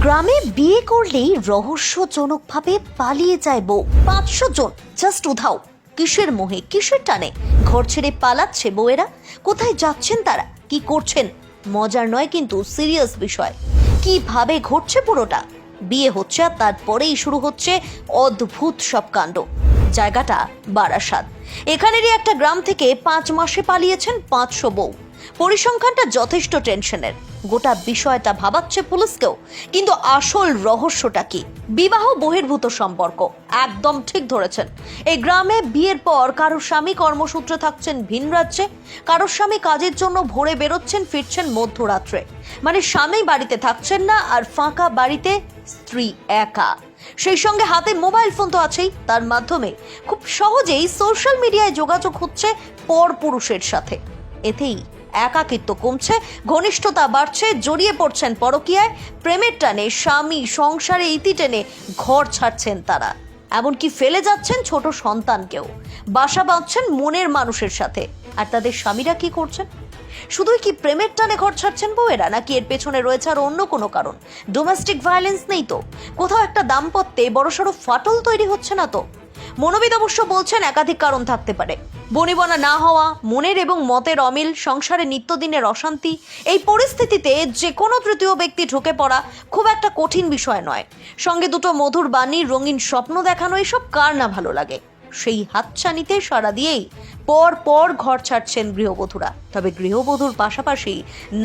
গ্রামে বিয়ে করলেই রহস্যজনকভাবে পালিয়ে যায় বউ। 500 জন জাস্ট উধাও। কিসের মোহে, কিসের টানে ঘর ছেড়ে পালাচ্ছে বউয়েরা? কোথায় যাচ্ছেন তারা, কি করছেন? মজার নয় কিন্তু সিরিয়াস বিষয়। কিভাবে ঘটছে পুরোটা? বিয়ে হচ্ছে আর তারপরেই শুরু হচ্ছে অদ্ভুত সব কাণ্ড। জায়গাটা বারাসাত। এখানেরই একটা গ্রাম থেকে 5 মাসে পালিয়েছেন 500 বউ। পরিসংখ্যানটা যথেষ্ট টেনশনের। গোটা বিষয়টা ভাবাচ্ছে পুলিশকেও। কিন্তু আসল রহস্যটা কি? বিবাহ বহির্ভূত সম্পর্ক। একদম ঠিক ধরেছেন। এই গ্রামে বিয়ের পর কারোর স্বামী কর্মসূত্রে থাকছেন ভিন রাজ্যে, কারোর স্বামী কাজের জন্য ভোরে বেরোচ্ছেন, ফিরছেন মধ্যরাত্রে। মানে স্বামী বাড়িতে থাকছেন না, আর ফাঁকা বাড়িতে স্ত্রী একা। সেই সঙ্গে হাতে মোবাইল ফোন তো আছেই। তার মাধ্যমে খুব সহজেই সোশ্যাল মিডিয়ায় যোগাযোগ হচ্ছে পরপুরুষের সাথে। এতেই একাকিত্ব কমছে, ঘনিষ্ঠতা বাড়ছে, জড়িয়ে পড়ছেন পরকীয়ায়। প্রেমের টানে স্বামী সংসারে ইতি টেনে ঘর ছাড়ছেন তারা। এমনকি ফেলে যাচ্ছেন ছোট সন্তানকেও। বাসা বাঁধছেন মনের মানুষের সাথে। আর তাদের স্বামীরা কি করছেন? শুধুই কি প্রেমের টানে ঘর ছাড়ছেন বউয়েরা, নাকি এর পেছনে রয়েছে আর অন্য কোনো কারণ? ডোমেস্টিক ভায়োলেন্স নেই তো? কোথাও একটা দাম্পত্যে বড়সড় ফাটল তৈরি হচ্ছে না তো? মনোবিদ অবশ্য বলছেন একাধিক কারণ থাকতে পারে। বনিবনা না হওয়া, মনের এবং মতের অমিল, সংসারে নিত্যদিনের অশান্তি। এই পরিস্থিতিতে যে কোনো তৃতীয় ব্যক্তি ঢুকে পড়া খুব একটা কঠিন বিষয় নয়। সঙ্গে দুটো মধুর বাণী, রঙিন স্বপ্ন দেখানো, এসব কার না ভালো লাগে? সেই হাতছানিতে সাড়া দিয়েই পর ঘর ছাড়ছেন গৃহবধূরা। তবে গৃহবধূর পাশাপাশি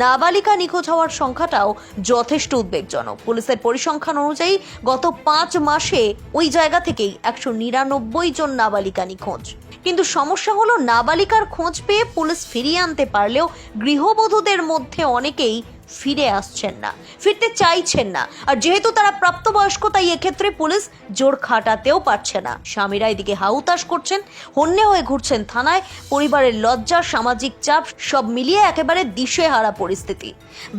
নাবালিকা নিখোঁজ হওয়ার সংখ্যাটাও যথেষ্ট উদ্বেগজনক। পুলিশের পরিসংখ্যান অনুযায়ী গত 5 মাসে ওই জায়গা থেকেই 199 জন নাবালিকা নিখোঁজ। কিন্তু সমস্যা হলো, নাবালিকার খোঁজ পেয়ে পুলিশ ফিরিয়ে আনতে পারলেও গৃহবধূদের মধ্যে অনেকেই ফিরে আসছেন না, ফিরতে চাইছেন না। আর যেহেতু তারা প্রাপ্তবয়স্ক, তাই এক্ষেত্রে পুলিশ জোর খাটাতেও পারছে না। স্বামীরা এদিকে হাউতাশ করছেন, হন্যে হয়ে ঘুরছেন থানায়। পরিবারের লজ্জা, সামাজিক চাপ সব মিলিয়ে একেবারে দিশেহারা পরিস্থিতি।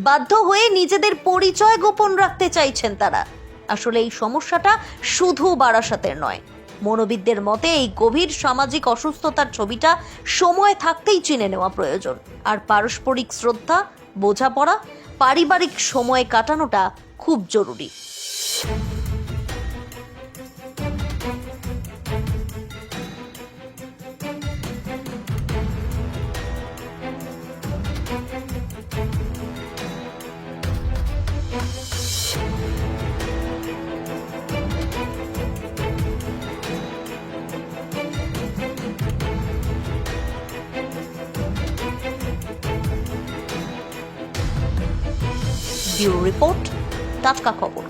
বাধ্য হয়ে নিজেদের পরিচয় গোপন রাখতে চাইছেন তারা। আসলে এই সমস্যাটা শুধু বারাসাতের নয়। মনোবিদদের মতে এই গভীর সামাজিক অসুস্থতার ছবিটা সময় থাকতেই চিনে নেওয়া প্রয়োজন। আর পারস্পরিক শ্রদ্ধা, বোঝাপড়া, পারিবারিক সময় কাটানোটা খুব জরুরি। ব্যুরো রিপোর্ট, টাটকা খবর।